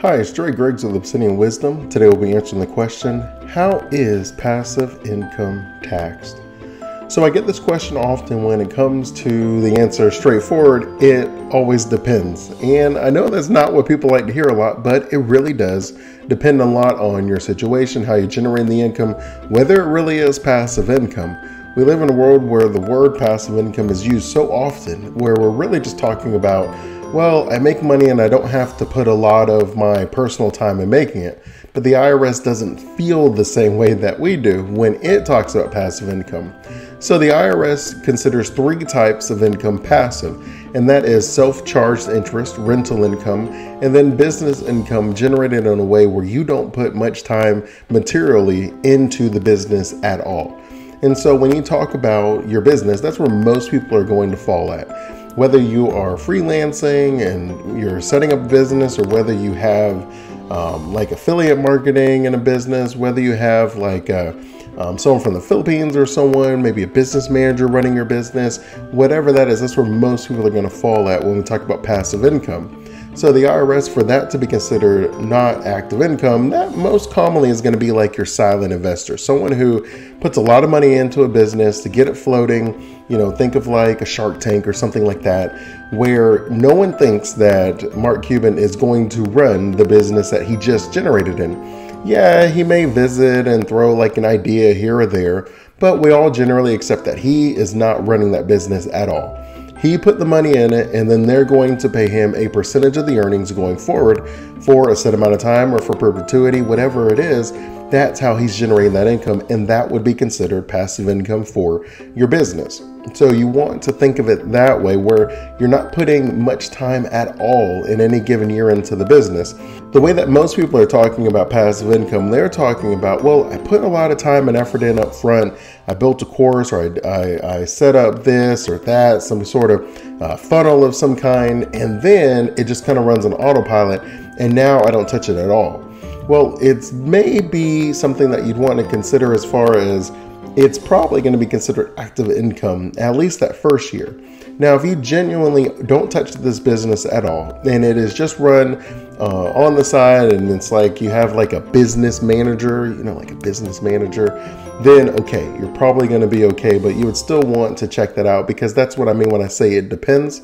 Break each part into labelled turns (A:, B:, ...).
A: Hi, it's Dre Griggs with Obsidian Wisdom. Today we'll be answering the question, how is passive income taxed? So I get this question often. When it comes to the answer straightforward, it always depends. And I know that's not what people like to hear a lot, but it really does depend a lot on your situation, how you generate the income, whether it really is passive income. We live in a world where the word passive income is used so often, where we're really just talking about, well, I make money and I don't have to put a lot of my personal time in making it. But the IRS doesn't feel the same way that we do when it talks about passive income. So the IRS considers three types of income passive, and that is self-charged interest, rental income, and then business income generated in a way where you don't put much time materially into the business at all. And so when you talk about your business, that's where most people are going to fall at. Whether you are freelancing and you're setting up a business, or whether you have like affiliate marketing in a business, whether you have like someone from the Philippines or someone, maybe a business manager running your business, whatever that is, that's where most people are going to fall at when we talk about passive income. So the IRS, for that to be considered not active income, that most commonly is going to be like your silent investor, someone who puts a lot of money into a business to get it floating. You know, think of like a Shark Tank or something like that, where no one thinks that Mark Cuban is going to run the business that he just generated in. Yeah, he may visit and throw like an idea here or there, but we all generally accept that he is not running that business at all. He put the money in it, and then they're going to pay him a percentage of the earnings going forward for a set amount of time or for perpetuity, whatever it is. That's how he's generating that income, and that would be considered passive income for your business. So you want to think of it that way, where you're not putting much time at all in any given year into the business. The way that most people are talking about passive income, they're talking about, well, I put a lot of time and effort in up front. I built a course, or I set up this or that, some sort of funnel of some kind, and then it just kind of runs on autopilot, and now I don't touch it at all. Well, it's maybe something that you'd want to consider, as far as it's probably going to be considered active income, at least that first year. Now, if you genuinely don't touch this business at all, and it is just run on the side, and it's like you have like a business manager, like a business manager, then okay, you're probably going to be okay, but you would still want to check that out, because that's what I mean when I say it depends,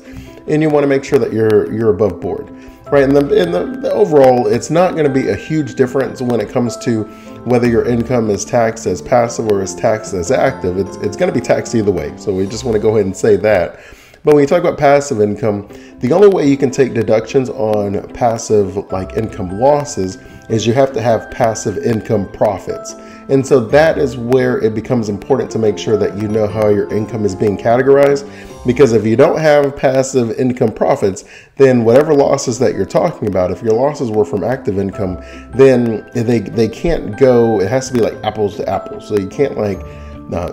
A: and you want to make sure that you're above board. Right, and the overall, it's not going to be a huge difference when it comes to whether your income is taxed as passive or is taxed as active. It's going to be taxed either way. So we just want to go ahead and say that. But when you talk about passive income, the only way you can take deductions on passive like income losses is you have to have passive income profits. And so that is where it becomes important to make sure that you know how your income is being categorized. Because if you don't have passive income profits, then whatever losses that you're talking about, if your losses were from active income, then they can't go, it has to be like apples to apples. So you can't like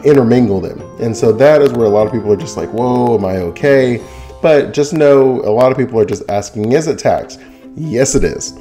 A: intermingle them. And so that is where a lot of people are just like, whoa, am I okay? But just know, a lot of people are just asking, is it taxed? Yes, it is.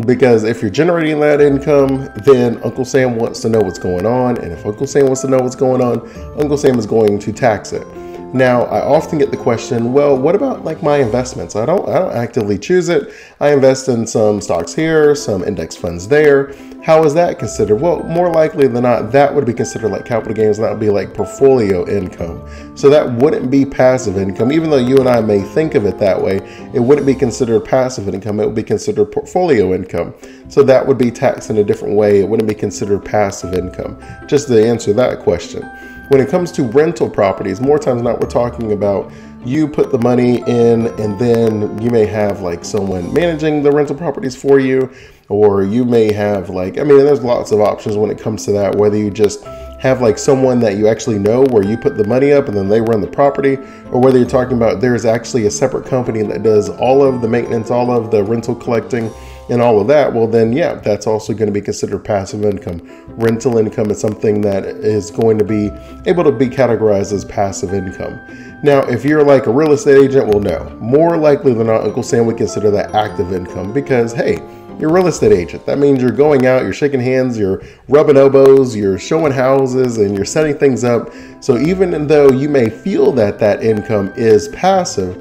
A: Because if you're generating that income, then Uncle Sam wants to know what's going on. And if Uncle Sam wants to know what's going on, Uncle Sam is going to tax it. Now, I often get the question, well, what about like my investments? I don't actively choose it. I invest in some stocks here, some index funds there. How is that considered? Well, more likely than not, that would be considered like capital gains, and that would be like portfolio income. So that wouldn't be passive income. Even though you and I may think of it that way, it wouldn't be considered passive income. It would be considered portfolio income. So that would be taxed in a different way. It wouldn't be considered passive income. Just to answer that question. When it comes to rental properties, more times than not, we're talking about you put the money in, and then you may have like someone managing the rental properties for you, or you may have like, there's lots of options when it comes to that, whether you just have like someone that you actually know where you put the money up and then they run the property, or whether you're talking about there's actually a separate company that does all of the maintenance, all of the rental collecting, and all of that. Well, then, yeah, that's also going to be considered passive income. Rental income is something that is going to be able to be categorized as passive income. Now, if you're like a real estate agent, well, no. More likely than not, Uncle Sam would consider that active income, because, hey, you're a real estate agent. That means you're going out, you're shaking hands, you're rubbing elbows, you're showing houses, and you're setting things up. So even though you may feel that that income is passive,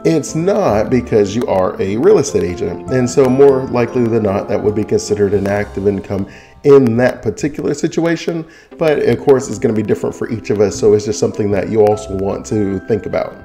A: It's not, because you are a real estate agent. And so more likely than not, that would be considered an active income in that particular situation. But of course, it's going to be different for each of us. So it's just something that you also want to think about.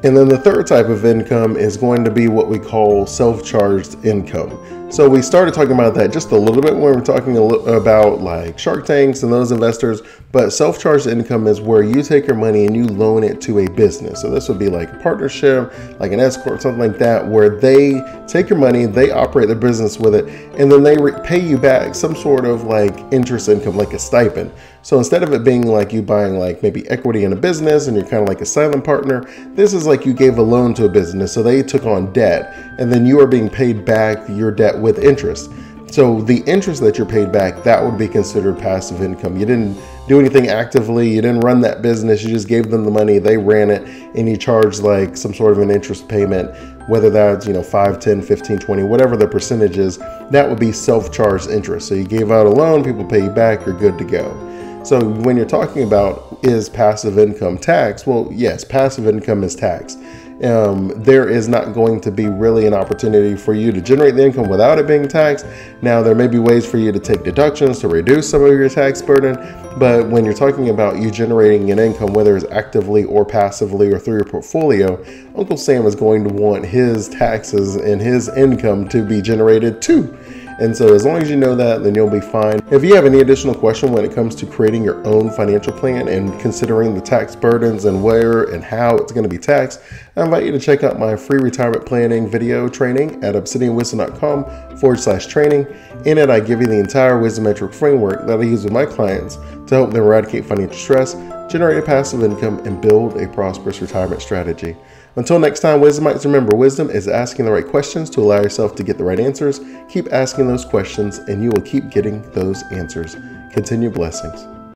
A: And then the third type of income is going to be what we call self-charged income. So we started talking about that just a little bit when we were talking about like Shark Tanks and those investors, but self-charged income is where you take your money and you loan it to a business. So this would be like a partnership, like an escort, something like that, where they take your money, they operate their business with it, and then they pay you back some sort of like interest income, like a stipend. So instead of it being like you buying like maybe equity in a business and you're kind of like a silent partner, this is like you gave a loan to a business. So they took on debt and then you are being paid back your debt with interest. So the interest that you're paid back, that would be considered passive income. You didn't do anything actively. You didn't run that business. You just gave them the money, they ran it, and you charged like some sort of an interest payment, whether that's, 5, 10, 15, 20, whatever the percentage is, that would be self-charged interest. So you gave out a loan, people pay you back, you're good to go. So when you're talking about is passive income taxed? Well, yes, passive income is taxed. There is not going to be really an opportunity for you to generate the income without it being taxed. Now, there may be ways for you to take deductions to reduce some of your tax burden, but when you're talking about you generating an income, whether it's actively or passively or through your portfolio, Uncle Sam is going to want his taxes and his income to be generated too. And so as long as you know that, then you'll be fine. If you have any additional question when it comes to creating your own financial plan and considering the tax burdens and where and how it's going to be taxed, I invite you to check out my free retirement planning video training at obsidianwisdom.com/training. In it, I give you the entire Wisdometric framework that I use with my clients to help them eradicate financial stress, generate a passive income, and build a prosperous retirement strategy. Until next time, Wisdomites, remember, wisdom is asking the right questions to allow yourself to get the right answers. Keep asking those questions and you will keep getting those answers. Continue blessings.